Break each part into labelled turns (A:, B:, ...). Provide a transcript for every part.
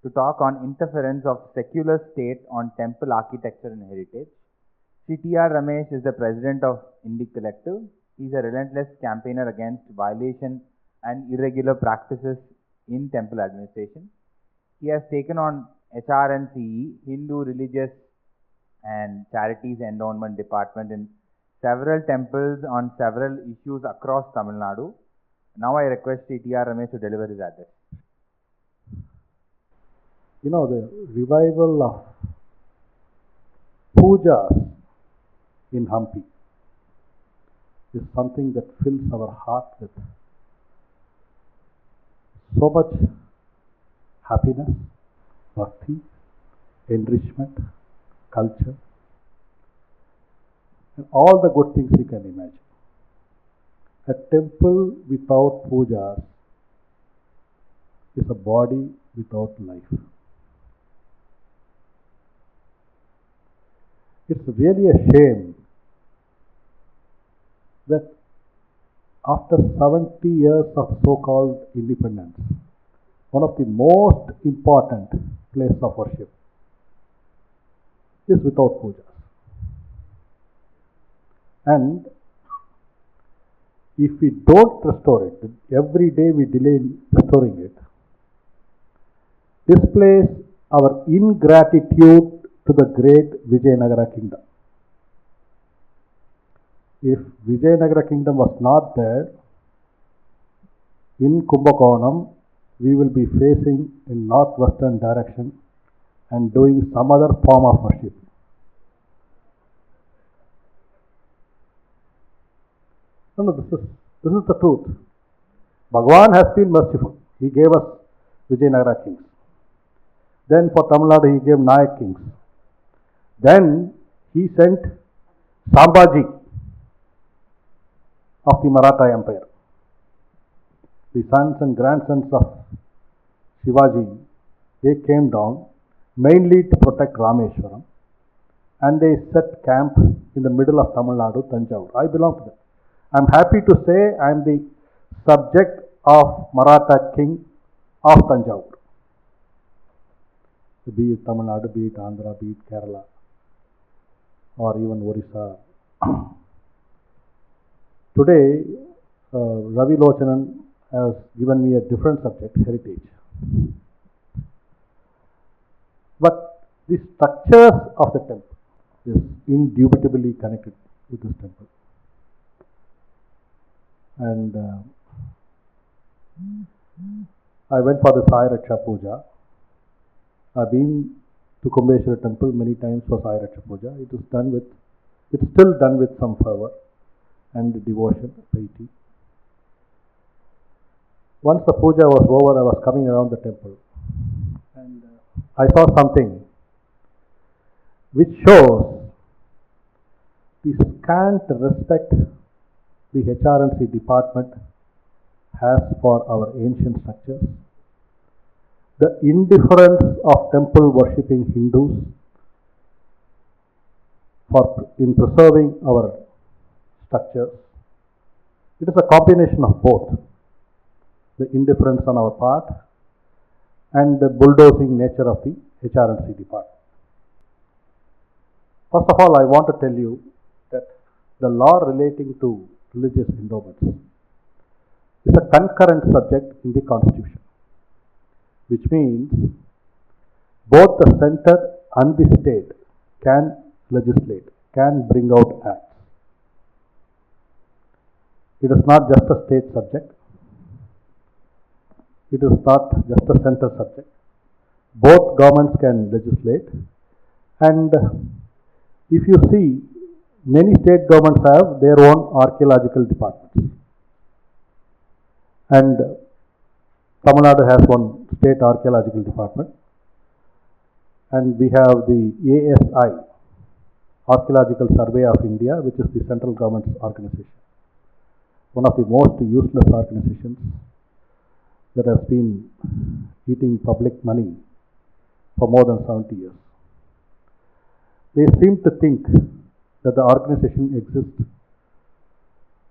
A: to talk on interference of secular state on temple architecture and heritage. Shri T.R. Ramesh is the president of Indic Collective. He is a relentless campaigner against violation and irregular practices in temple administration. He has taken on HRNCE, Hindu Religious and Charities Endowment Department, in several temples on several issues across Tamil Nadu. Now I request Shri T.R. Ramesh to deliver his address.
B: You know, the revival of Puja in Hampi is something that fills our heart with so much happiness, bhakti, enrichment, culture, and all the good things you can imagine. A temple without pujas is a body without life. It's really a shame that after 70 years of so-called independence, one of the most important places of worship is without pujas. And if we don't restore it, every day we delay restoring it, displays our ingratitude to the great Vijayanagara kingdom. If Vijayanagara kingdom was not there, in Kumbakonam, we will be facing in northwestern direction and doing some other form of worship. No, this is the truth. Bhagavan has been merciful. He gave us Vijayanagara kings. Then for Tamil Nadu, he gave Nayak kings. Then he sent Sambhaji of the Maratha Empire. The sons and grandsons of Shivaji, they came down mainly to protect Rameshwaram, and they set camp in the middle of Tamil Nadu, Tanjavur. I belong to them. I am happy to say I am the subject of Maratha king of Tanjavur. Be it Tamil Nadu, be it Andhra, be it Kerala, or even Orissa. Today, Ravi Lochanan has given me a different subject, heritage. But the structures of the temple is indubitably connected with this temple. And I went for the Sai Raksha Puja. I've been to Compassara Temple many times for Sai Raksha Puja. It's still done with some fervor and devotion, piety. Once the puja was over, I was coming around the temple and I saw something which shows the scant respect the HRNC department has for our ancient structures, the indifference of temple worshipping Hindus in preserving our structures. It is a combination of both, the indifference on our part and the bulldozing nature of the HRNC department. First of all, I want to tell you that the law relating to religious endowments is a concurrent subject in the Constitution, which means both the center and the state can legislate, can bring out acts. It is not just a state subject. It is not just a center subject. Both governments can legislate, and if you see, many state governments have their own archaeological departments. And Tamil Nadu has one state archaeological department, and we have the ASI, Archaeological Survey of India, which is the central government's organization. One of the most useless organizations that has been eating public money for more than 70 years. They seem to think that the organization exists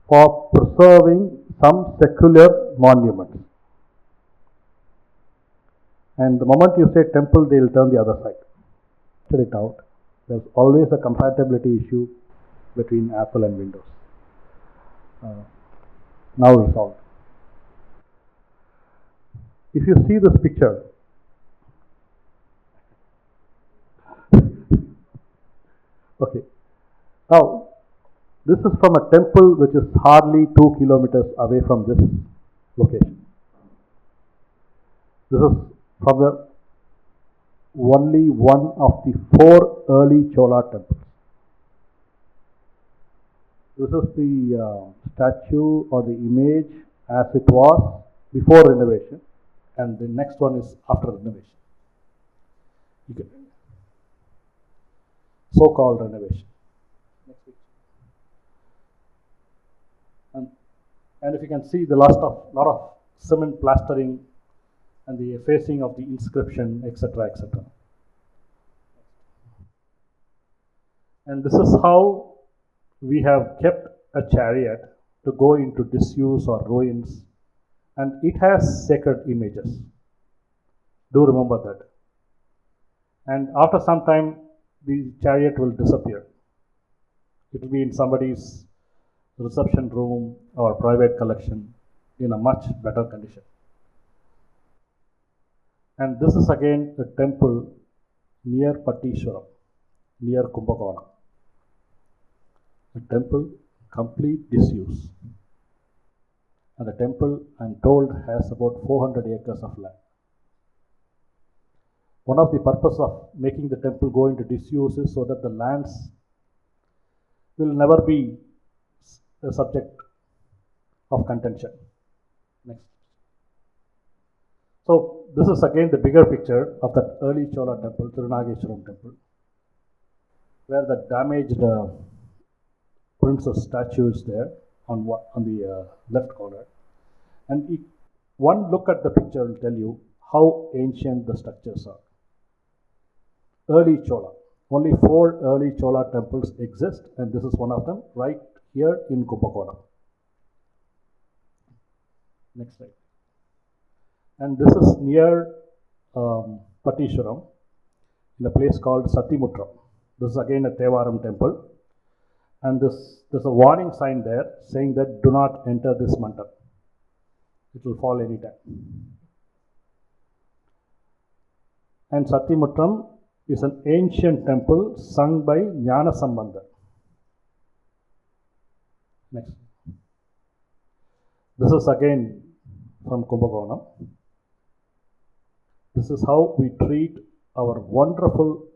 B: for preserving some secular monuments. And the moment you say temple, they will turn the other side. Check it out. There's always a compatibility issue between Apple and Windows. Now resolved. If you see this picture, okay. Now, this is from a temple which is hardly 2 kilometers away from this location. This is from the only one of the 4 early Chola temples. This is the statue or the image as it was before renovation, and the next one is after renovation. So-called renovation. And if you can see the lot of cement plastering and the effacing of the inscription, etc., etc. And this is how we have kept a chariot to go into disuse or ruins, and it has sacred images. Do remember that. And after some time, the chariot will disappear. It will be in somebody's reception room or private collection in a much better condition. And this is again a temple near Pattishwaram, near Kumbakonam. A temple complete disuse. And the temple, I'm told, has about 400 acres of land. One of the purpose of making the temple go into disuse is so that the lands will never be a subject of contention. Next. So this is again the bigger picture of that early Chola temple, Tirunageshwaram temple, where the damaged princess statue is there on the left corner. And one look at the picture will tell you how ancient the structures are. Early Chola. Only 4 early Chola temples exist, and this is one of them right here in Kumbakonam. Next slide. And this is near Pattishwaram, in a place called Satimutram. This is again a Tevaram temple, and there's a warning sign there saying that do not enter this mandap. It will fall anytime. And Satimutram is an ancient temple sung by Jnana Sambandha. Next. This is again from Kumbakonam. This is how we treat our wonderful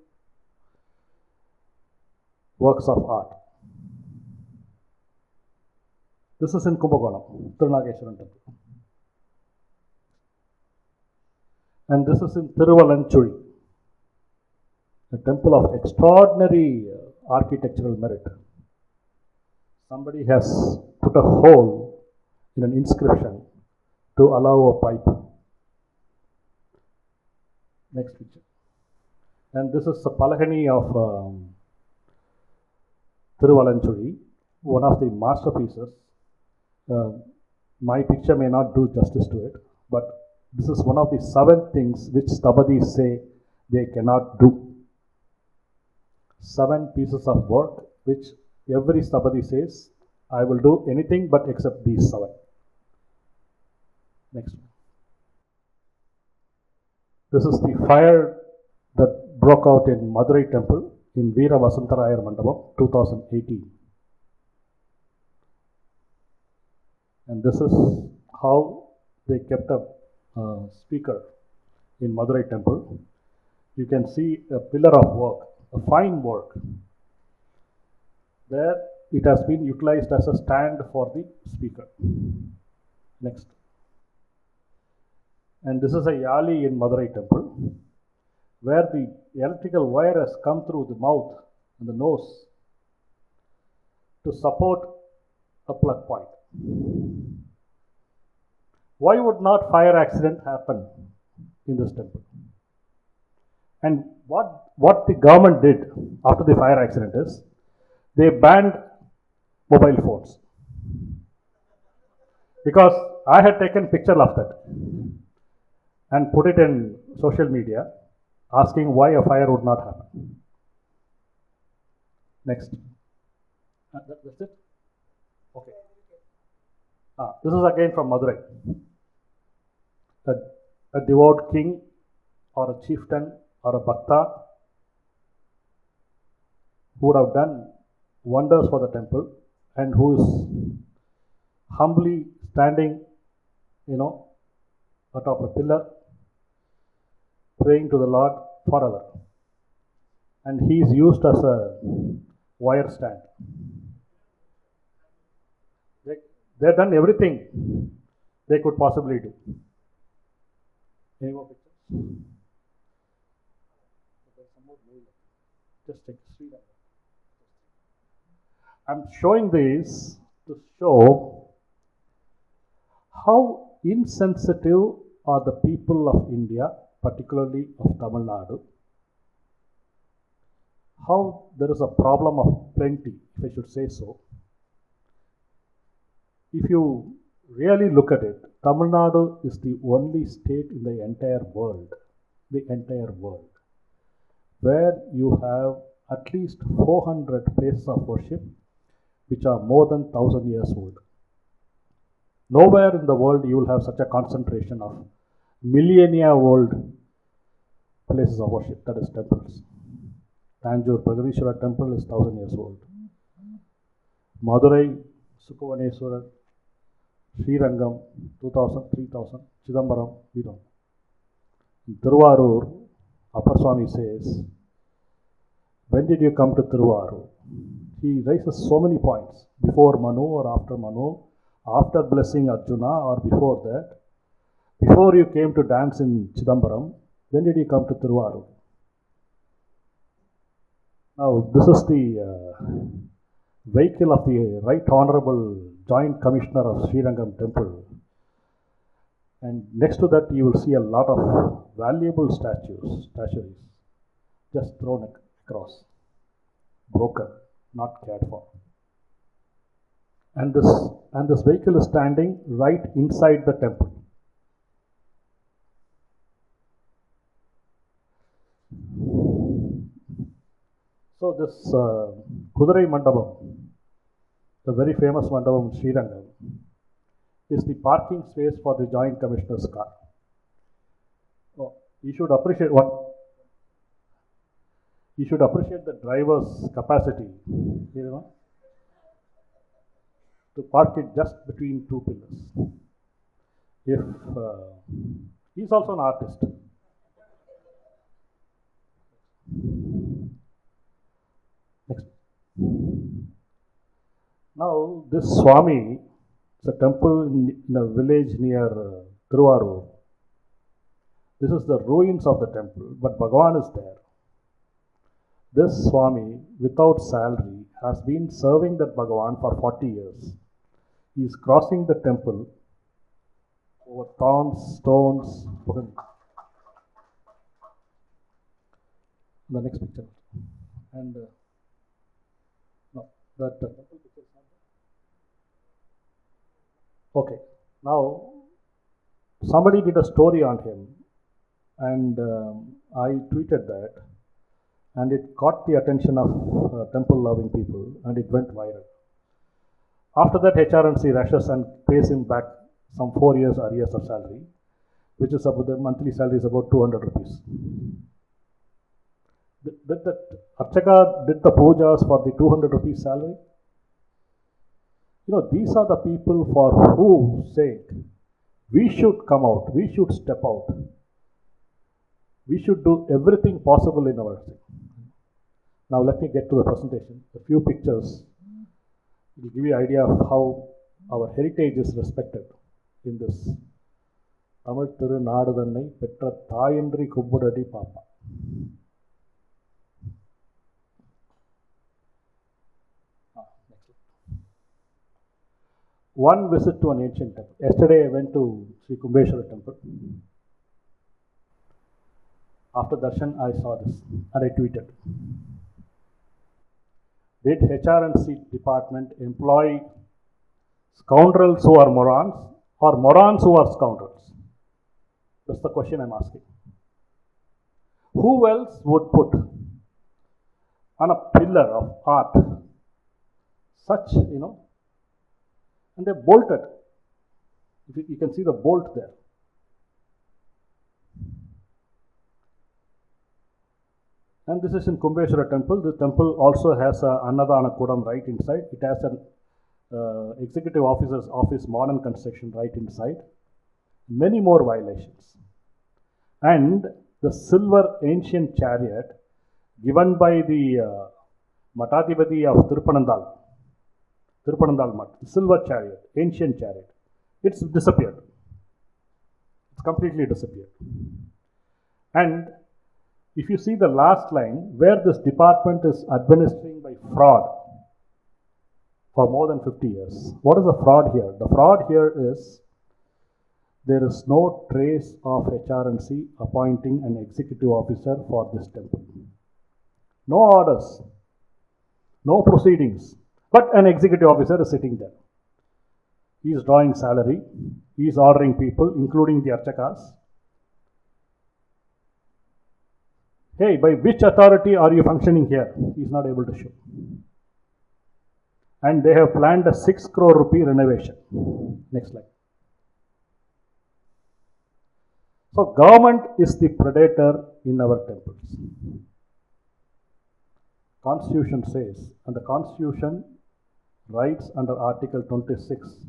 B: works of art. This is in Kumbakonam, Tirunageshwaram temple. And this is in Thiruvalanchuri, a temple of extraordinary architectural merit. Somebody has put a hole in an inscription to allow a pipe. Next picture. And this is the Palahani of Thiruvalanchuri, one of the masterpieces. My picture may not do justice to it, but this is one of the 7 things which Stabadis say they cannot do. 7 pieces of work which every Stabadi says, I will do anything but except these 7. Next one. This is the fire that broke out in Madurai temple in Veera Vasantarayar Mandapam, 2018. And this is how they kept a speaker in Madurai temple. You can see a pillar of work, a fine work. There it has been utilized as a stand for the speaker. Next. And this is a yali in Madurai temple, where the electrical wire has come through the mouth and the nose to support a plug point. Why would not fire accident happen in this temple? And what the government did after the fire accident is, they banned mobile phones. Because I had taken picture of that. and put it in social media asking why a fire would not happen. Next. That's it? Okay. This is again from Madurai. A devout king or a chieftain or a bhakta who would have done wonders for the temple and who is humbly standing, atop a pillar, praying to the Lord forever. And he is used as a wire stand. They've done everything they could possibly do. Any more pictures? Just take Sri T.R. I'm showing this to show how insensitive are the people of India, particularly of Tamil Nadu. How there is a problem of plenty, if I should say so. If you really look at it, Tamil Nadu is the only state in the entire world, where you have at least 400 places of worship which are more than 1,000 years old. Nowhere in the world you will have such a concentration of millennia old places of worship, that is temples. Tanjore Pragadishwara temple is 1,000 years old. Madurai, Sukuvaneswarar, Srirangam, 2,000, 3,000, Chidambaram, we don't. In Thiruvarur, Upper Swami says, when did you come to Thiruvarur? He raises so many points, before Manu or after Manu, after blessing Arjuna or before that, before you came to dance in Chidambaram, when did you come to Thiruvarur? Now, this is the vehicle of the Right Honorable Joint Commissioner of Srirangam Temple. And next to that, you will see a lot of valuable statues, just thrown across, broken, not cared for. And this vehicle is standing right inside the temple. So this Kudurai Mandapam, the very famous Mandapam in Srirangam, is the parking space for the Joint Commissioner's car. Oh, you should appreciate the driver's capacity, to park it just between two pillars. If he's also an artist. Next. Now this Swami, it's a temple in a village near Thiruvarur. This is the ruins of the temple, but Bhagavan is there. This Swami, without salary, has been serving that Bhagavan for 40 years. He is crossing the temple over thorns, stones. The next picture. And no, that temple picture is not there. Okay, now somebody did a story on him, and I tweeted that, and it caught the attention of temple-loving people, and it went viral. After that, HRNC rushes and pays him back some 4 years arrears of salary, which is about the monthly salary is about 200 rupees. Did that Archaka did the pujas for the 200 rupees salary? These are the people for whose sake we should come out, we should step out. We should do everything possible in our sake. Now let me get to the presentation. A few pictures will give you an idea of how our heritage is respected in this. Tamil Thiru Nadutannai Petra Thayendri Kubbudadi Papa. One visit to an ancient temple. Yesterday I went to Sri Compassara Temple. After darshan I saw this and I tweeted. Did HRNC department employ scoundrels who are morons or morons who are scoundrels? That's the question I'm asking. Who else would put on a pillar of art such, and they bolted. You can see the bolt there. And this is in Compassara Temple. The temple also has Annadana Kodam right inside. It has an executive officer's office, modern construction right inside. Many more violations. And the silver ancient chariot given by the Matadipati of Tirupanandal Mat, the silver chariot, ancient chariot, it's disappeared. It's completely disappeared. And if you see the last line, where this department is administering by fraud for more than 50 years. What is the fraud here? The fraud here is there is no trace of HRNC appointing an executive officer for this temple. No orders, no proceedings, but an executive officer is sitting there. He is drawing salary, he is ordering people, including the archakas. Hey, by which authority are you functioning here? He is not able to show. And they have planned a 6 crore rupee renovation. Next slide. So government is the predator in our temples. Constitution says, and the Constitution writes under Article 26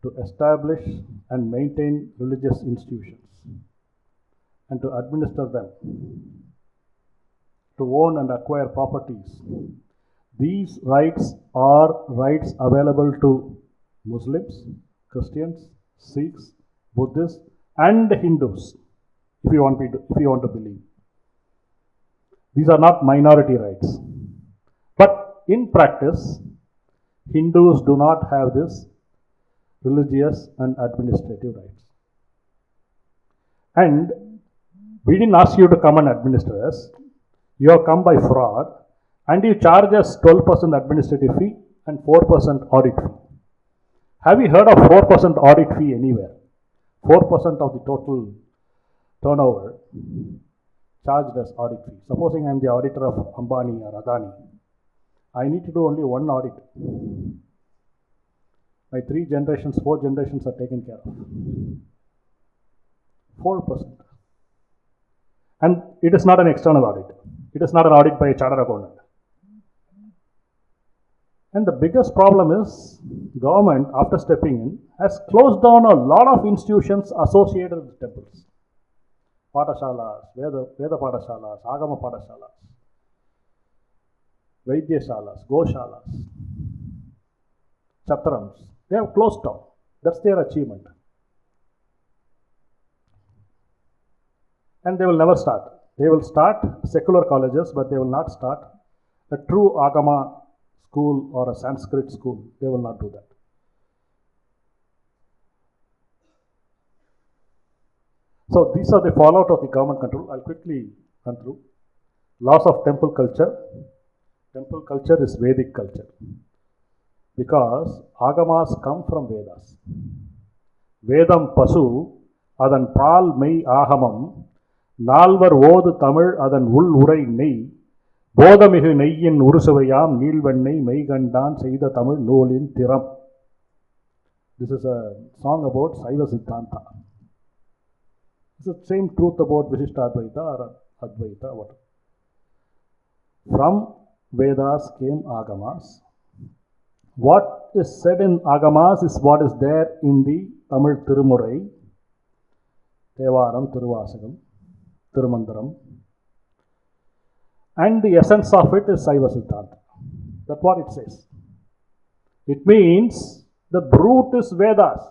B: to establish and maintain religious institutions and to administer them, to own and acquire properties. These rights are rights available to Muslims, Christians, Sikhs, Buddhists, and Hindus, if you want to believe. These are not minority rights. But in practice, Hindus do not have this religious and administrative rights. And we didn't ask you to come and administer us. You have come by fraud and you charge us 12% administrative fee and 4% audit fee. Have you heard of 4% audit fee anywhere? 4% of the total turnover charged as audit fee. Supposing I am the auditor of Ambani or Adani, I need to do only one audit. My 4 generations are taken care of. 4%. And it is not an external audit. It is not an audit by a chartered accountant. And the biggest problem is government, after stepping in, has closed down a lot of institutions associated with temples. Patashalas, Veda Patashalas, Agama Patashalas, Vaidyashalas, Goshalas, Chatrams. They have closed down. That's their achievement. And they will never start. They will start secular colleges, but they will not start a true Agama school or a Sanskrit school. They will not do that. So these are the fallout of the government control. I'll quickly run through. Loss of temple culture. Temple culture is Vedic culture because Agamas come from Vedas. Vedam Pasu, Adan Pal Mei Ahamam, Nalvar Od Tamil Adan Ul Urai Nei, Bodamihu Neiyin Urusavayam, Nilvannai Meigandan Seida Tamil Nolin Tiram. This is a song about Saiva Siddhanta. It's the same truth about Vishishtadvaita or Advaita. What? From Vedas came Agamas. What is said in Agamas is what is there in the Tamil Tirumurai, Tevaram, Tiruvasagam, Tirumandaram. And the essence of it is Saiva Siddhanta. That's what it says. It means the root is Vedas.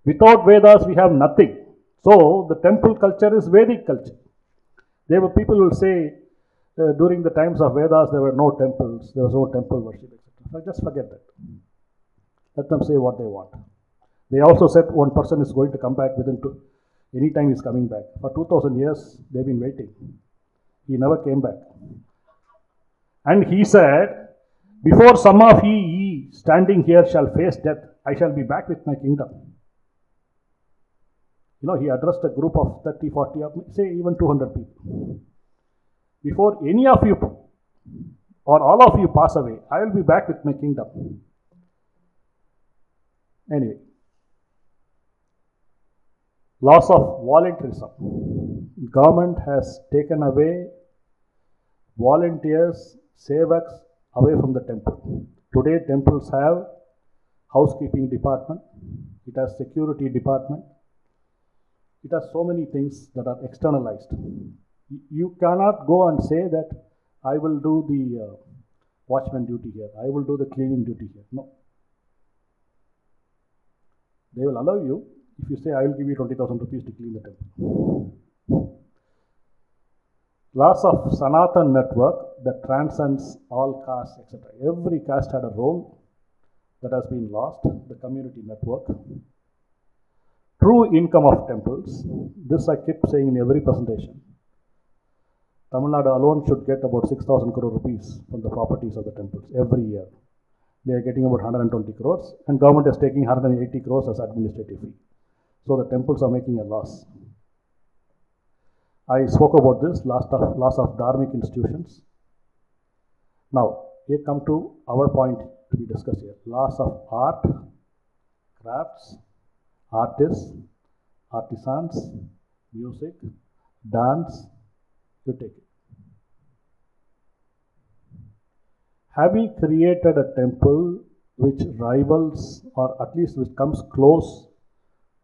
B: Without Vedas, we have nothing. So, the temple culture is Vedic culture. People will say, during the times of Vedas, there were no temples, there was no temple worship, etc. So just forget that. Let them say what they want. They also said one person is going to come back any time he's coming back. For 2000 years, they've been waiting. He never came back. And he said, before some of ye standing here shall face death, I shall be back with my kingdom. He addressed a group of 30, 40, say even 200 people. Before any of you or all of you pass away, I will be back with my kingdom. Anyway, loss of volunteerism. Government has taken away volunteers, sevaks away from the temple. Today, temples have housekeeping department, it has security department, it has so many things that are externalized. You cannot go and say that I will do the watchman duty here, I will do the cleaning duty here. No. They will allow you if you say I will give you 20,000 rupees to clean the temple. Loss of Sanatan network that transcends all castes, etc. Every caste had a role that has been lost, the community network. True income of temples, this I keep saying in every presentation. Tamil Nadu alone should get about 6,000 crore rupees from the properties of the temples every year. They are getting about 120 crores and government is taking 180 crores as administrative fee. So the temples are making a loss. I spoke about this, loss of dharmic institutions. Now, here come to our point to be discussed here. Loss of art, crafts, artists, artisans, music, dance, you take it. Have we created a temple which rivals or at least which comes close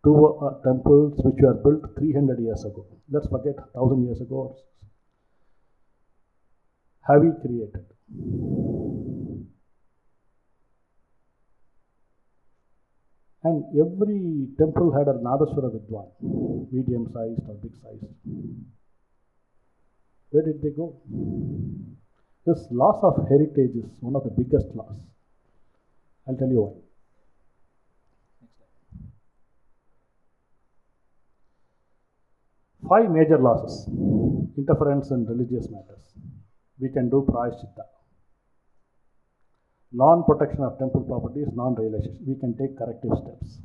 B: to temples which were built 300 years ago? Let's forget 1000 years ago. Have we created? And every temple had a Nadaswara Vidwan, medium sized or big sized. Where did they go? This loss of heritage is one of the biggest loss. I'll tell you why. Five major losses. Interference in religious matters. We can do prayaschitta. Non-protection of temple properties, non-realization. We can take corrective steps.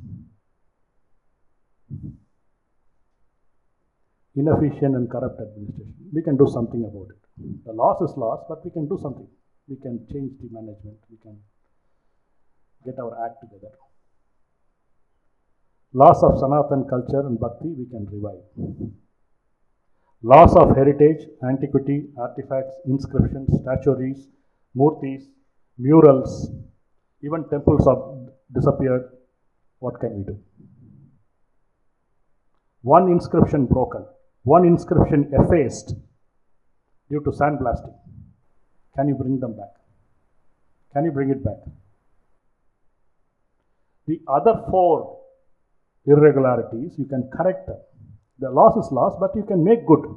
B: Inefficient and corrupt administration. We can do something about it. The loss is loss, but we can do something. We can change the management. We can get our act together. Loss of Sanatan culture and bhakti, we can revive. Loss of heritage, antiquity, artifacts, inscriptions, statuaries, murtis, murals, even temples have disappeared. What can we do? One inscription broken, one inscription effaced due to sandblasting. Can you bring them back? Can you bring it back? The other four irregularities, you can correct them. The loss is loss, but you can make good.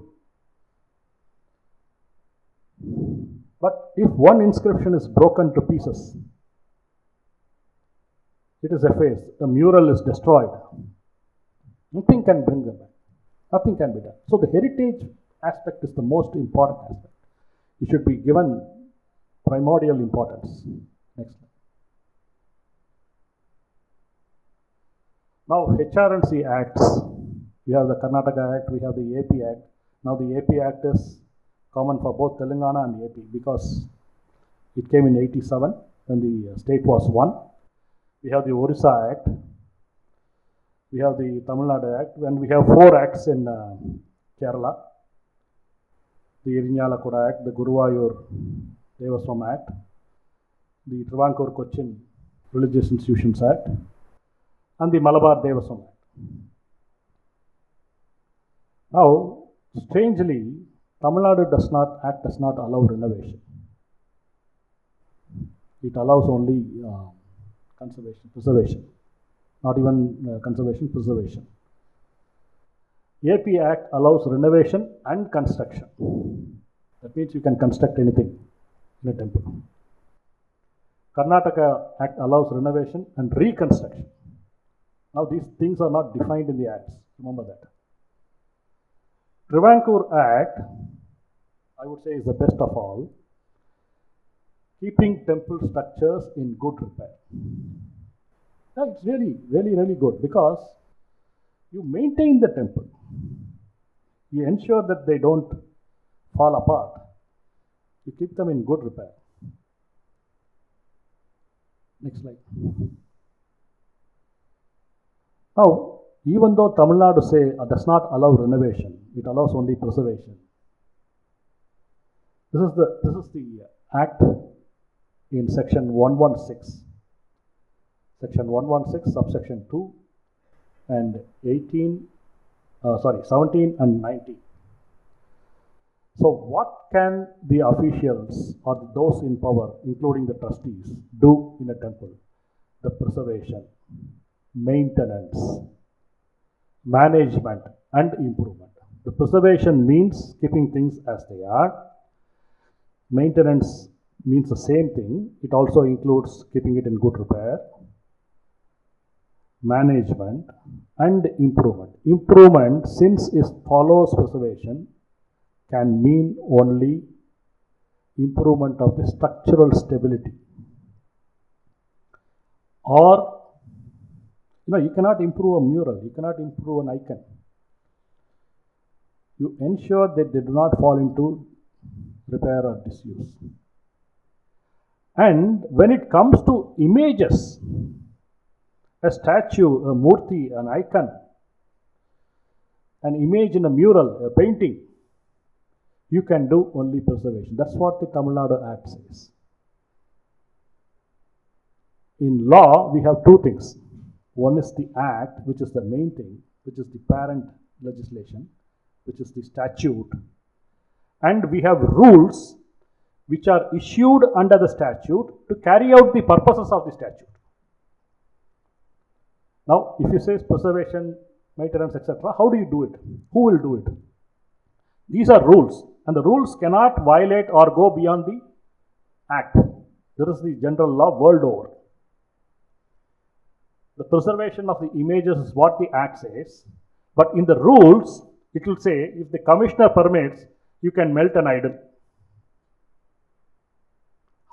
B: But if one inscription is broken to pieces, it is effaced, the mural is destroyed, nothing can bring them back. Nothing can be done. So the heritage aspect is the most important aspect. It should be given primordial importance. Next slide. Now HRNC acts. We have the Karnataka Act, we have the AP Act. Now the AP Act is common for both Telangana and AP because it came in 87 when the state was one. We have the Orissa Act, we have the Tamil Nadu Act, and we have 4 acts in Kerala. The Irinyalakuda Act, the Guruvayur Devaswam Act, the Travancore Cochin Religious Institutions Act, and the Malabar Devaswam Act. Now, strangely, Tamil Nadu Act does not allow renovation. It allows only preservation. Not even conservation, preservation. AP Act allows renovation and construction. That means you can construct anything in a temple. Karnataka Act allows renovation and reconstruction. Now these things are not defined in the acts. Remember that. Travancore Act, I would say, is the best of all. Keeping temple structures in good repair. Now it's really, really, really good because You maintain the temple. You ensure that they don't fall apart. You keep them in good repair. Next slide. Now, even though Tamil Nadu does not allow renovation, it allows only preservation. This is the Act in section 116. Section 116, subsection 2 and 17 and 19. So what can the officials or those in power, including the trustees, do in a temple? The preservation, maintenance, management and improvement. The preservation means keeping things as they are. Maintenance means the same thing. It also includes keeping it in good repair. Management and improvement. Improvement, since it follows preservation, can mean only improvement of the structural stability. Or, you cannot improve a mural, you cannot improve an icon. You ensure that they do not fall into repair or disuse. And when it comes to images, a statue, a murti, an icon, an image in a mural, a painting, you can do only preservation. That's what the Tamil Nadu Act says. In law, we have two things. One is the Act, which is the main thing, which is the parent legislation, which is the statute. And we have rules which are issued under the statute to carry out the purposes of the statute. Now, if you say preservation, maintenance, etc., how do you do it? Who will do it? These are rules, and the rules cannot violate or go beyond the Act. There is the general law world over. The preservation of the images is what the Act says, but in the rules, it will say if the commissioner permits, you can melt an idol.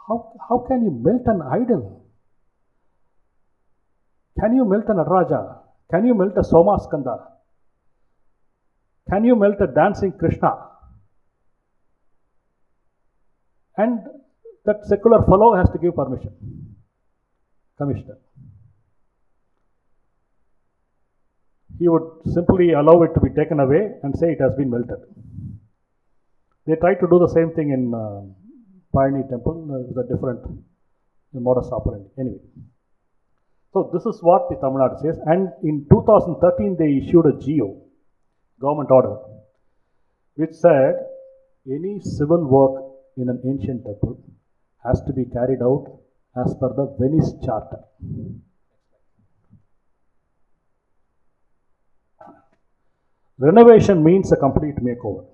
B: How can you melt an idol? Can you melt a Nataraja? Can you melt a Somaskanda? Can you melt a dancing Krishna? And that secular fellow has to give permission. Commissioner. He would simply allow it to be taken away and say it has been melted. They tried to do the same thing in Pioneer Temple with a different modus operandi. Anyway. So this is what the Tamil Nadu says, and in 2013 they issued a GO, government order, which said any civil work in an ancient temple has to be carried out as per the Venice Charter. Renovation means a complete makeover.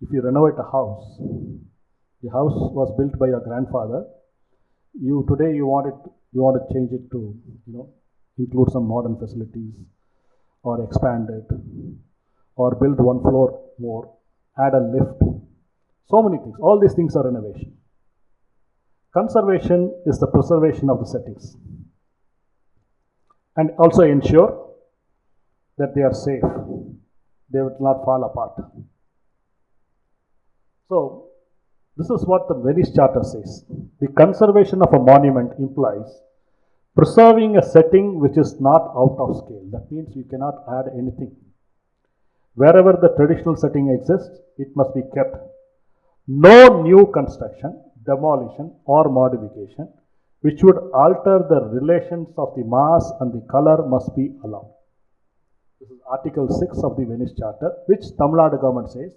B: If you renovate a house, the house was built by your grandfather. Today you want to change it to include some modern facilities, or expand it, or build one floor more, add a lift. So many things. All these things are renovation. Conservation is the preservation of the settings, and also ensure that they are safe. They will not fall apart. So, this is what the Venice Charter says. The conservation of a monument implies preserving a setting which is not out of scale. That means you cannot add anything. Wherever the traditional setting exists, it must be kept. No new construction, demolition or modification which would alter the relations of the mass and the color must be allowed. This is Article 6 of the Venice Charter, which Tamil Nadu government says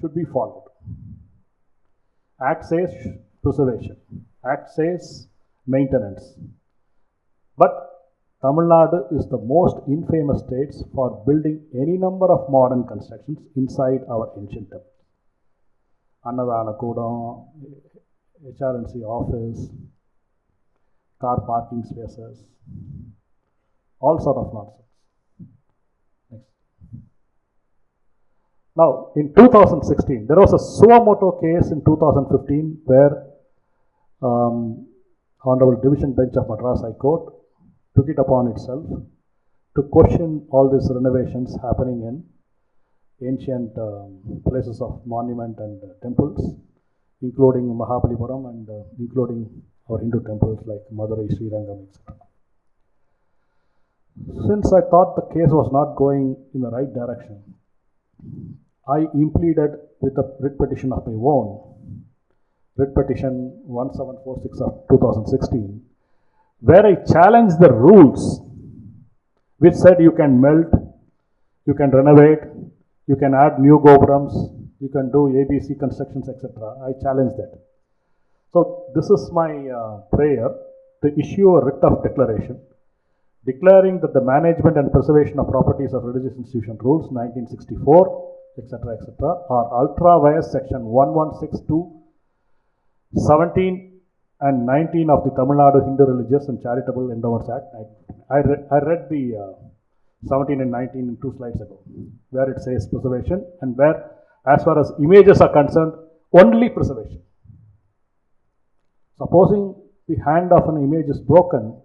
B: should be followed. Act says preservation. Act says maintenance. But Tamil Nadu is the most infamous state for building any number of modern constructions inside our ancient temples. Annadana Kodam, HRNC office, car parking spaces, all sort of nonsense. Next. Now, in 2016, there was a Suamoto case in 2015 where Honorable Division Bench of Madras High Court took it upon itself to question all these renovations happening in ancient places of monument and temples, including Mahabalipuram and including our Hindu temples like Madurai, Sri Rangam, etc. Since I thought the case was not going in the right direction, I impleaded with a writ petition of my own, writ petition 1746 of 2016, where I challenged the rules which said you can melt, you can renovate, you can add new gopurams, you can do ABC constructions, etc. I challenged that. So this is my prayer to issue a writ of declaration, declaring that the management and preservation of properties of religious institution rules 1964, etc., etc., are ultra vires section 1162, 17 and 19 of the Tamil Nadu Hindu Religious and Charitable Endowments Act. I read the 17 and 19 in 2 slides ago, where it says preservation, and where, as far as images are concerned, only preservation. Supposing the hand of an image is broken,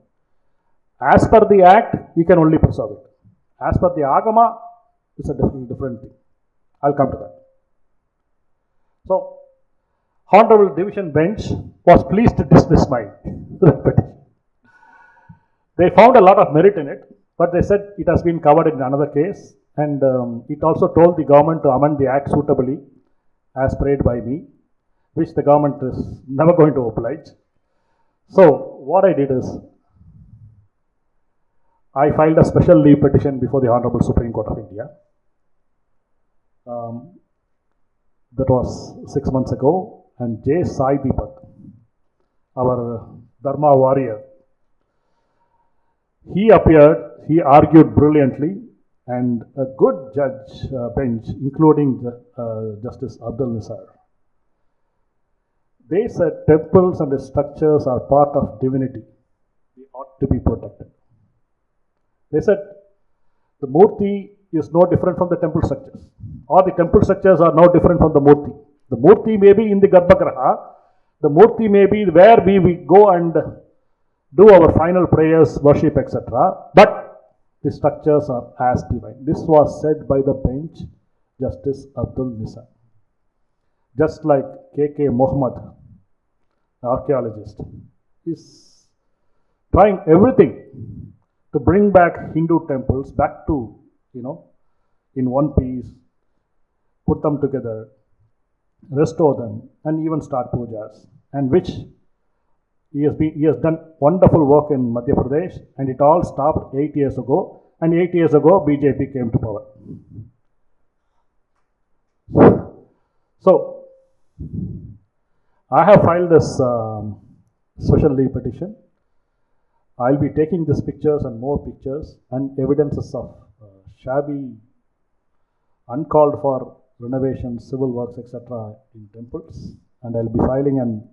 B: as per the act, you can only preserve it. As per the agama, it's a different thing. I'll come to that. So, Honorable Division Bench was pleased to dismiss my petition. They found a lot of merit in it, but they said it has been covered in another case, and it also told the government to amend the act suitably, as prayed by me, which the government is never going to oblige. So, what I did is, I filed a special leave petition before the Honorable Supreme Court of India. That was 6 months ago, and J. Sai Deepak, our Dharma warrior, he appeared, he argued brilliantly, and a good judge bench, including Justice Abdul Nisar, they said temples and the structures are part of divinity. They ought to be protected. They said the murti is no different from the temple structures, or the temple structures are no different from the murti. The murti may be in the Garbhagriha, the murti may be where we go and do our final prayers, worship, etc. But the structures are as divine. This was said by the bench, Justice Abdul Nisar. Just like K.K. Mohammed, the archaeologist, is trying everything to bring back Hindu temples back to, in one piece, put them together, restore them, and even start pujas, and which he has done wonderful work in Madhya Pradesh, and it all stopped 8 years ago, and 8 years ago BJP came to power. So, I have filed this special leave petition. I'll be taking these pictures and more pictures and evidences of shabby, uncalled for renovations, civil works, etc. in temples, and I'll be filing an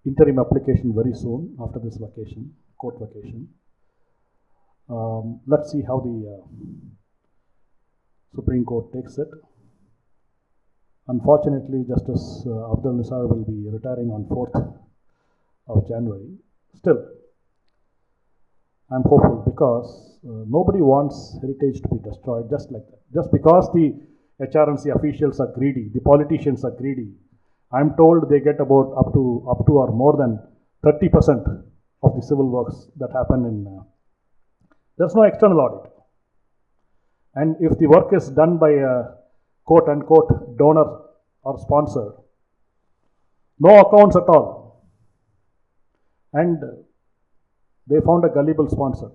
B: interim application very soon after this vacation, court vacation. Let's see how the Supreme Court takes it. Unfortunately, Justice Abdul Nisar will be retiring on 4th of January. Still, I'm hopeful because nobody wants heritage to be destroyed just like that. Just because the HRNC officials are greedy, the politicians are greedy. I'm told they get about up to or more than 30% of the civil works that happen in. There's no external audit, and if the work is done by a quote unquote donor or sponsor, no accounts at all, and they found a gullible sponsor,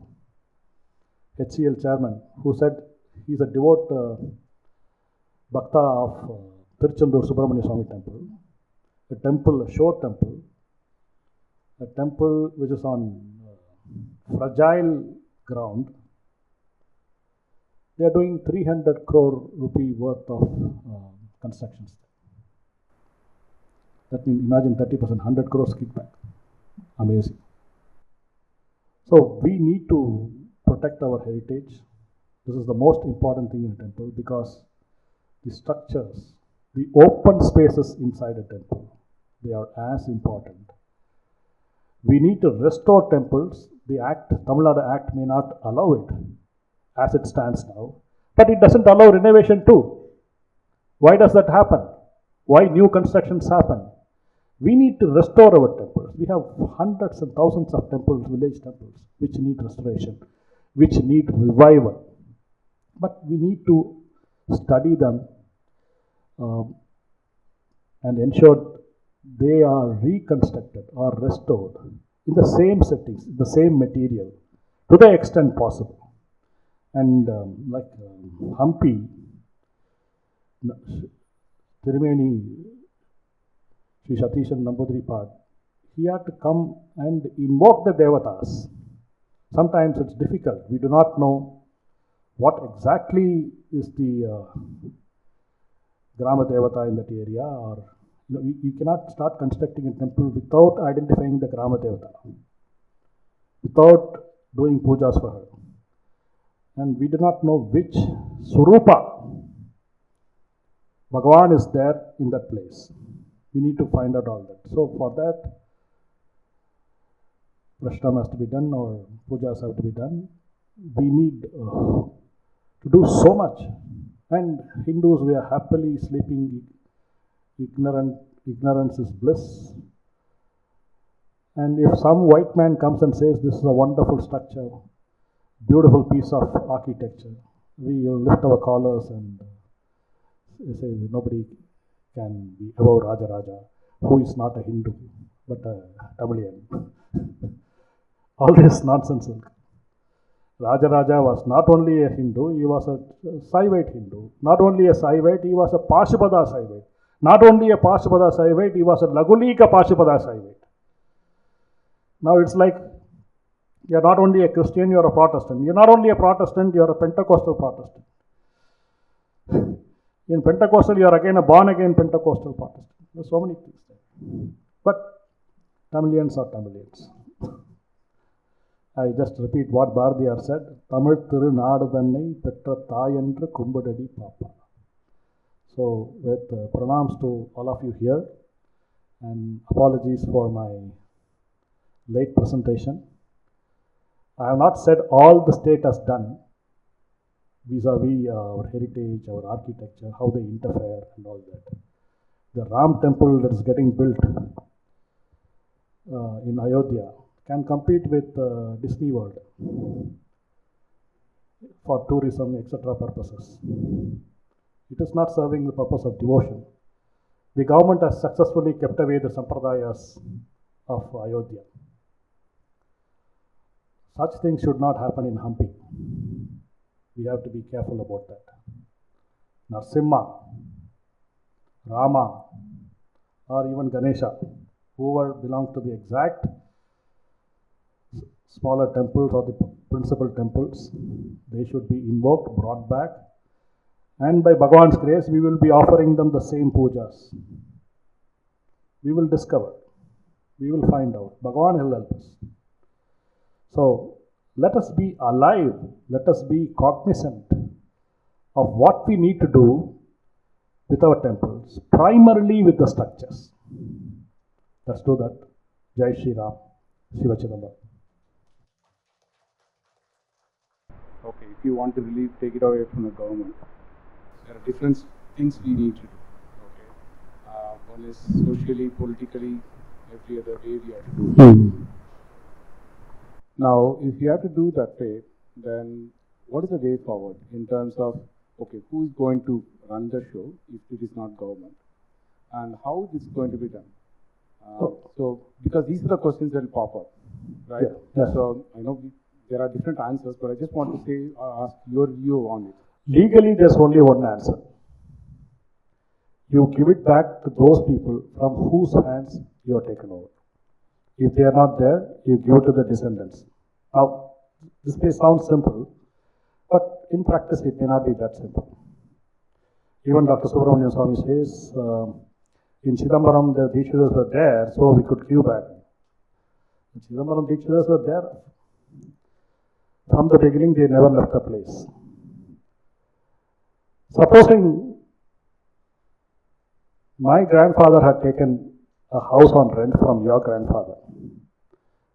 B: HCL chairman, who said he's a devout bhakta of Tiruchendur Subramania Swami temple, a shore temple, a temple which is on fragile ground. They are doing 300 crore rupee worth of constructions. That means imagine 30%, 100 crores kickback. Amazing. So we need to protect our heritage. This is the most important thing in a temple because the structures, the open spaces inside a temple, they are as important. We need to restore temples. The Act, Tamil Nadu Act may not allow it. as it stands now, but it doesn't allow renovation too. Why does that happen? Why new constructions happen? We need to restore our temples. We have hundreds and thousands of temples, village temples, which need restoration, which need revival. But we need to study them and ensure they are reconstructed or restored in the same settings, the same material, to the extent possible. And Hampi, Tirumeni, Sri Satishan Nambudripad, he had to come and invoke the devatas. Sometimes it's difficult. We do not know what exactly is the Grama Devata in that area, or you cannot start constructing a temple without identifying the Grama Devata, without doing pujas for her. And we do not know which Surupa Bhagavan is there in that place. We need to find out all that. So for that, prashnam has to be done or pujas have to be done. We need to do so much. And Hindus, we are happily sleeping. Ignorance is bliss. And if some white man comes and says this is a wonderful structure, beautiful piece of architecture, we will lift our collars and say nobody can be above Raja Raja, who is not a Hindu but a Tamilian. All this nonsense. Raja Raja was not only a Hindu, he was a Saivite Hindu. Not only a Saivite, he was a Pashupada Saivite. Not only a Pashupada Saivite, he was a Lagulika Pashupada Saivite. Now it's like, you're not only a Christian, you're a Protestant. You're not only a Protestant, you're a Pentecostal Protestant. In Pentecostal, you're again a born-again Pentecostal Protestant. There's so many things there. But Tamilians are Tamilians. I just repeat what Bharadiyar said. Tamil Thiru Nadu Thannai Petra Thayendru Kumbadadi Papa. So with pranams to all of you here, and apologies for my late presentation. I have not said all the state has done vis-a-vis our heritage, our architecture, how they interfere and all that. The Ram temple that is getting built in Ayodhya can compete with Disney World for tourism, etc. purposes. It is not serving the purpose of devotion. The government has successfully kept away the sampradayas of Ayodhya. Such things should not happen in Hampi. We have to be careful about that. Narsimha, Rama, or even Ganesha, whoever belong to the exact smaller temples or the principal temples, they should be invoked, brought back, and by Bhagavan's grace, we will be offering them the same pujas. We will discover, we will find out. Bhagavan will help us. So, let us be alive, let us be cognizant of what we need to do with our temples, primarily with the structures. Let's do that. Jai Shri Ram, Shiva Chidambaram.
C: Okay, if you want to really take it away from the government, there are different things we need to do. Okay, one is socially, politically, every other way we have to do it. Now, if you have to do that way, then what is the way forward in terms of, okay, who is going to run the show if it is not government, and how this is going to be done? So, because these are the questions that will pop up, right?
B: Yeah.
C: So, I know there are different answers, but I just want to say, ask your view on it.
B: Legally, there's only one answer. You give it back to those people from whose hands you are taken over. If they are not there, you give it to the descendants. Now, this may sound simple, but in practice it may not be that simple. Even Dr. Subramanian Swami says, in Chidambaram the Dikshitas were there, so we could give back. In Chidambaram Dikshitas were there. From the beginning, they never left the place. Supposing my grandfather had taken a house on rent from your grandfather.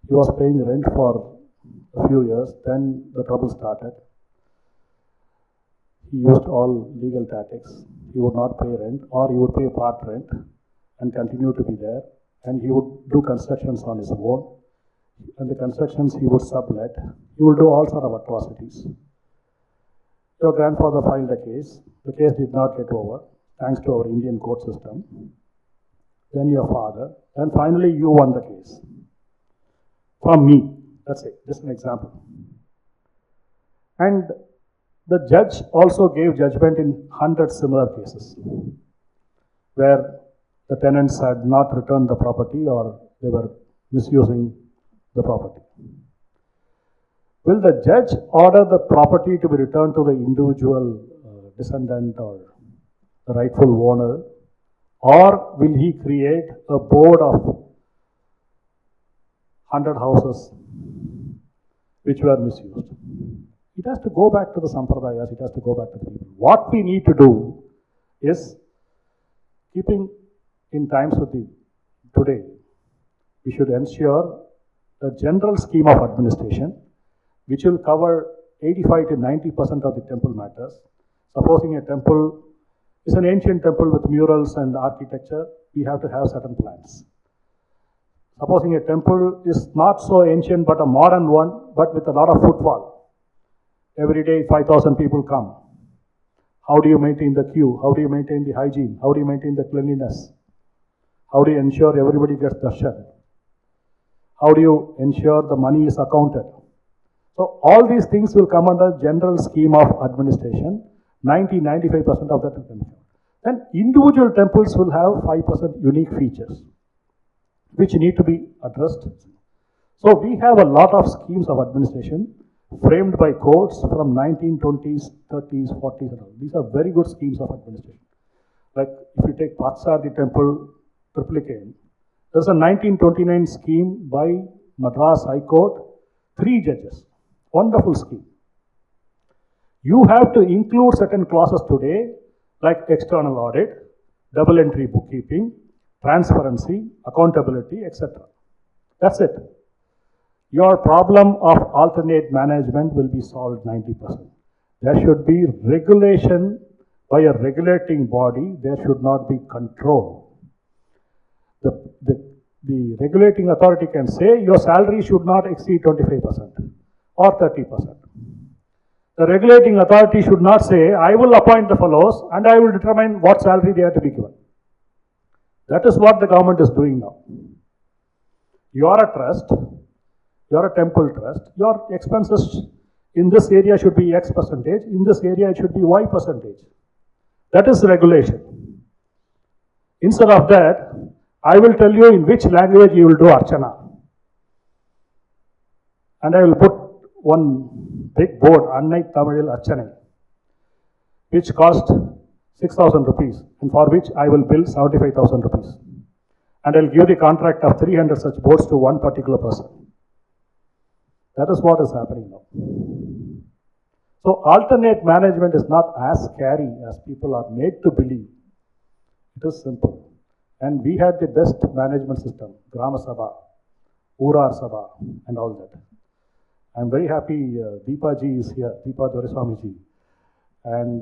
B: He was paying rent for a few years, then the trouble started. he used all legal tactics. He would not pay rent, or he would pay part rent and continue to be there, and he would do constructions on his own, and the constructions he would sublet. He would do all sort of atrocities. Your grandfather filed a case. The case did not get over, thanks to our Indian court system. Then your father, and finally you won the case. From me. That's it, just an example. And the judge also gave judgment in 100 similar cases where the tenants had not returned the property or they were misusing the property. Will the judge order the property to be returned to the individual descendant or the rightful owner, or will he create a board of 100 houses which were misused? It has to go back to the sampradayas, it has to go back to the people. What we need to do is, keeping in times with the today, we should ensure a general scheme of administration which will cover 85 to 90% of the temple matters. Supposing a temple is an ancient temple with murals and architecture, we have to have certain plans. Supposing a temple is not so ancient but a modern one, but with a lot of footfall. Every day 5,000 people come. How do you maintain the queue? How do you maintain the hygiene? How do you maintain the cleanliness? How do you ensure everybody gets darshan? How do you ensure the money is accounted? So all these things will come under general scheme of administration. 90-95% of that will come. Then individual temples will have 5% unique features which need to be addressed. So we have a lot of schemes of administration framed by courts from 1920s, 30s, 40s. These are very good schemes of administration. Like if you take Patsardi Temple, Triplicane, there's a 1929 scheme by Madras High Court, 3 judges. Wonderful scheme. You have to include certain clauses today, like external audit, double entry bookkeeping, transparency, accountability, etc. That's it. Your problem of alternate management will be solved 90%. There should be regulation by a regulating body. There should not be control. The regulating authority can say your salary should not exceed 25% or 30%. The regulating authority should not say, I will appoint the fellows and I will determine what salary they are to be given. That is what the government is doing now. You are a trust, you are a temple trust, your expenses in this area should be X percentage, in this area it should be Y percentage. That is regulation. Instead of that, I will tell you in which language you will do Archana. And I will put one big board, Annai Tamil Archana, which cost 6,000 rupees and for which I will bill 75,000 rupees. And I will give the contract of 300 such boards to one particular person. That is what is happening now. So alternate management is not as scary as people are made to believe. It is simple. And we had the best management system, Grama Sabha, Urar Sabha, and all that. I am very happy Deepa ji is here, Deepa Doreswami ji. And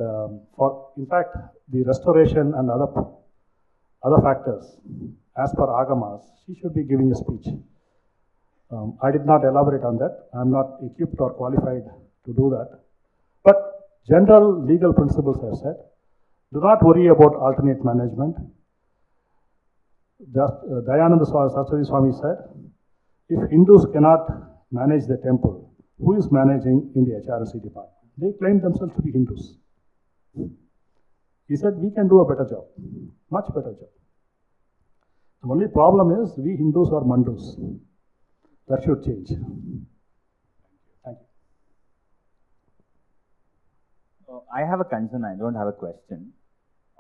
B: in fact, the restoration and other factors, as per Agamas, she should be giving a speech. I did not elaborate on that. I am not equipped or qualified to do that. But general legal principles have said, do not worry about alternate management. Dayananda Saraswati Swami said, if Hindus cannot manage the temple, who is managing in the HRC department? They claim themselves to be Hindus. He said, we can do a better job, much better job. The only problem is, we Hindus are Mandus. That should change. Thank you.
A: I have a concern, I don't have a question.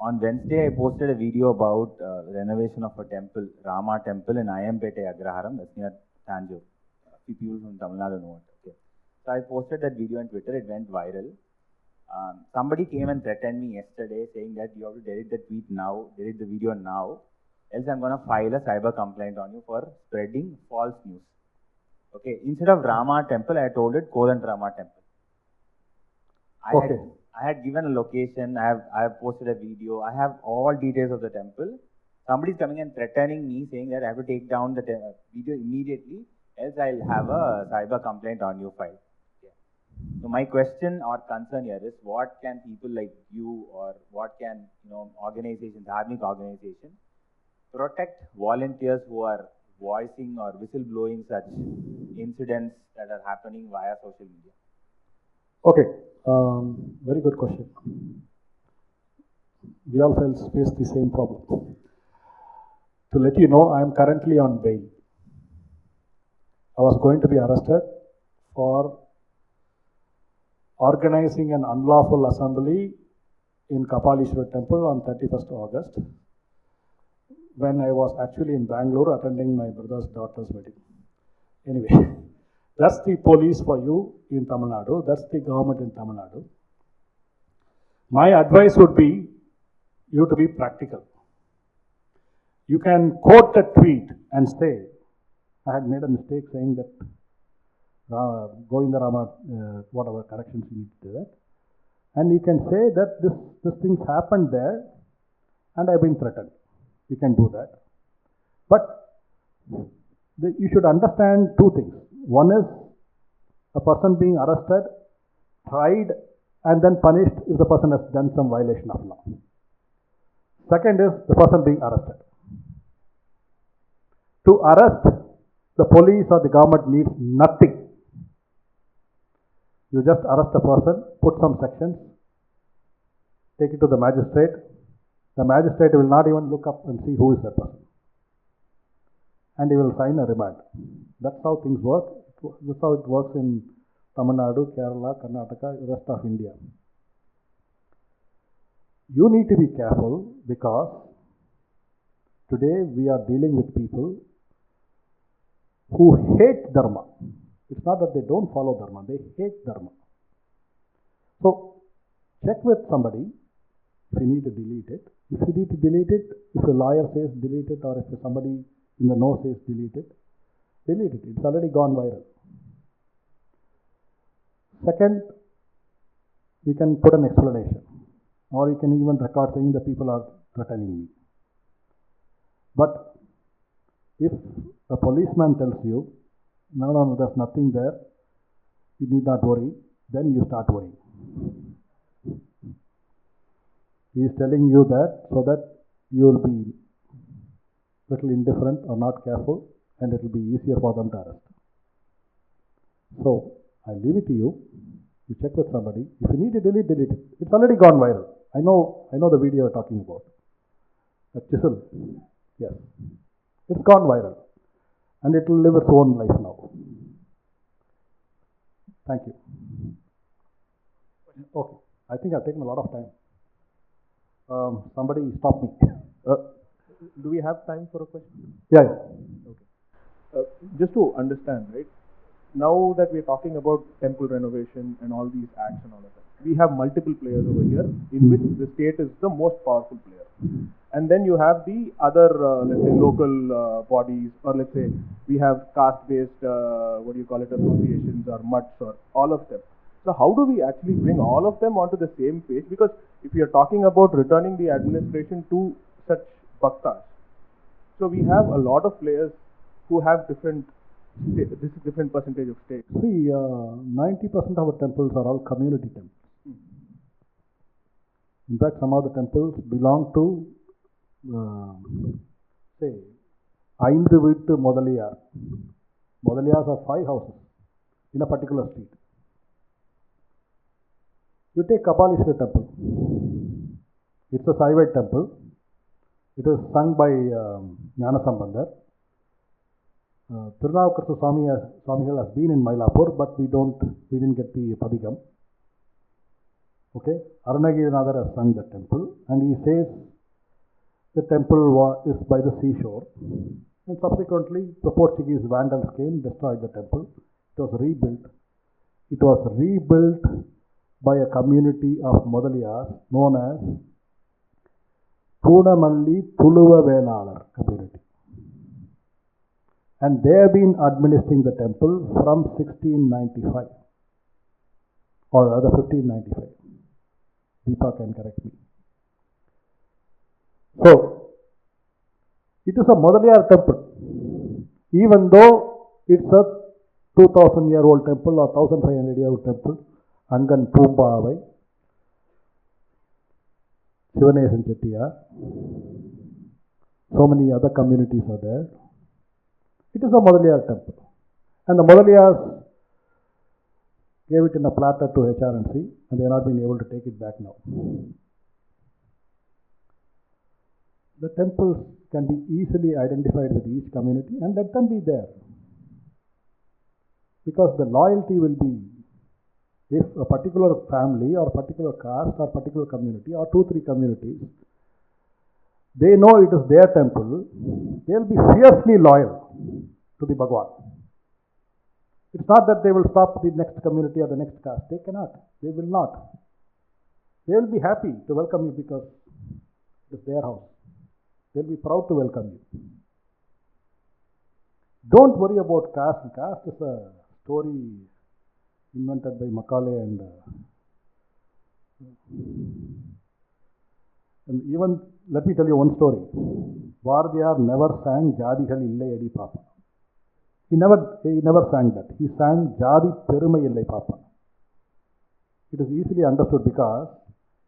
A: On Wednesday, I posted a video about renovation of a temple, Rama temple in Ayampete, Agraharam, that's near Tanjore. A few people from Tamil Nadu know it. Okay. So I posted that video on Twitter, it went viral. Somebody came and threatened me yesterday saying that you have to delete the tweet now, delete the video now, else I'm going to file a cyber complaint on you for spreading false news. Okay, instead of Rama temple, I told it Kodant Rama temple. I had given a location, I have posted a video, I have all details of the temple. Somebody's coming and threatening me, saying that I have to take down the video immediately, else I'll have a cyber complaint on your file. Yeah. So my question or concern here is, what can people like you, or what can organizations, dharmic organizations, protect volunteers who are voicing or whistleblowing such incidents that are happening via social media?
B: Okay, very good question. We all face the same problem. To let you know, I am currently on bail. I was going to be arrested for organizing an unlawful assembly in Kapalishwar Temple on 31st August, when I was actually in Bangalore attending my brother's daughter's wedding. Anyway, that's the police for you in Tamil Nadu. That's the government in Tamil Nadu. My advice would be you to be practical. You can quote the tweet and say, I had made a mistake saying that Govinda Rama, whatever corrections you need to do that. And you can say that this thing's happened there and I've been threatened. You can do that. But you should understand two things. One is a person being arrested, tried, and then punished if the person has done some violation of law. Second is the person being arrested. To arrest, the police or the government needs nothing. You just arrest a person, put some sections, take it to the magistrate. The magistrate will not even look up and see who is that person. And he will sign a remand. That's how things work. That's how it works in Tamil Nadu, Kerala, Karnataka, the rest of India. You need to be careful because today we are dealing with people who hate Dharma. It's not that they don't follow Dharma, they hate Dharma. So, check with somebody if you need to delete it. If you need to delete it, if a lawyer says delete it, or if somebody in the know says delete it, delete it. It's already gone viral. Second, you can put an explanation, or you can even record saying that people are threatening me. But if a policeman tells you, no, there's nothing there, you need not worry, then you start worrying. He is telling you that so that you will be little indifferent or not careful, and it will be easier for them to arrest. So, I leave it to you. You check with somebody. If you need to delete it. It's already gone viral. I know the video you're talking about. That chisel. Yes. It's gone viral. And it will live its own life now. Thank you. Okay. I think I've taken a lot of time. Somebody stop me.
D: Do we have time for a question?
B: Yeah.
D: Okay. Just to understand, right? Now that we're talking about temple renovation and all these acts and all of that, we have multiple players over here in which the state is the most powerful player. And then you have the other, let's say, local bodies, or let's say we have caste-based, associations or mutts or all of them. So how do we actually bring all of them onto the same page? Because if we are talking about returning the administration to such bhaktas, so we have a lot of players who have different percentage of stake.
B: See, 90% of our temples are all community temples. In fact, some of the temples belong to, say, 5 வீட்டு Mudaliar. Modaliyars are 5 houses in a particular street. You take Kapalishwar Temple. It's a Saivite temple. It is sung by Jnanasambandar. Tirunavukkarasa Swamigal has been in Mylapore, but we didn't get the Padigam. Okay, Arunagirinadar has sung the temple, and he says the temple is by the seashore. And subsequently, the Portuguese vandals came, destroyed the temple. It was rebuilt. It was rebuilt by a community of Modaliyars known as Pudamalli Tuluva Velalar community. And they have been administering the temple from 1695, or rather 1595. Deepa can correct me. So, it is a Modaliyar temple. Even though it's a 2000-year-old temple or 1500-year-old temple, Angan Poombaavai, Shri T.R, so many other communities are there. It is a Modaliyar temple. And the Modaliyars gave it in a platter to HRNC and they have not been able to take it back now. The temples can be easily identified with each community and let them be there. Because the loyalty will be, if a particular family or particular caste or particular community or 2-3 communities, they know it is their temple, they will be fiercely loyal to the Bhagwan. It's not that they will stop the next community or the next caste. They cannot. They will not. They will be happy to welcome you because it's their house. They will be proud to welcome you. Don't worry about caste. Caste is a story invented by Macaulay and even, let me tell you one story. Bharadiyar never sang Jadihal Illai Adi Papa. He never sang that. He sang Jadi Perumai Illai Papa. It is easily understood because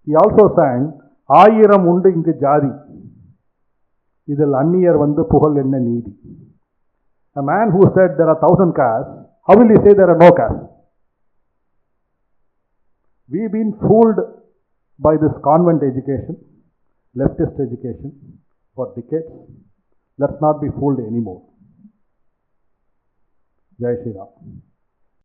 B: he also sang Ayiram Undu Ingu Jadi. Idil Anniyar Vandu Pugal Enna Needi. A man who said there are 1,000 castes, how will he say there are no castes? We've been fooled by this convent education, leftist education for decades. Let's not be fooled anymore. Jai Shri Ram.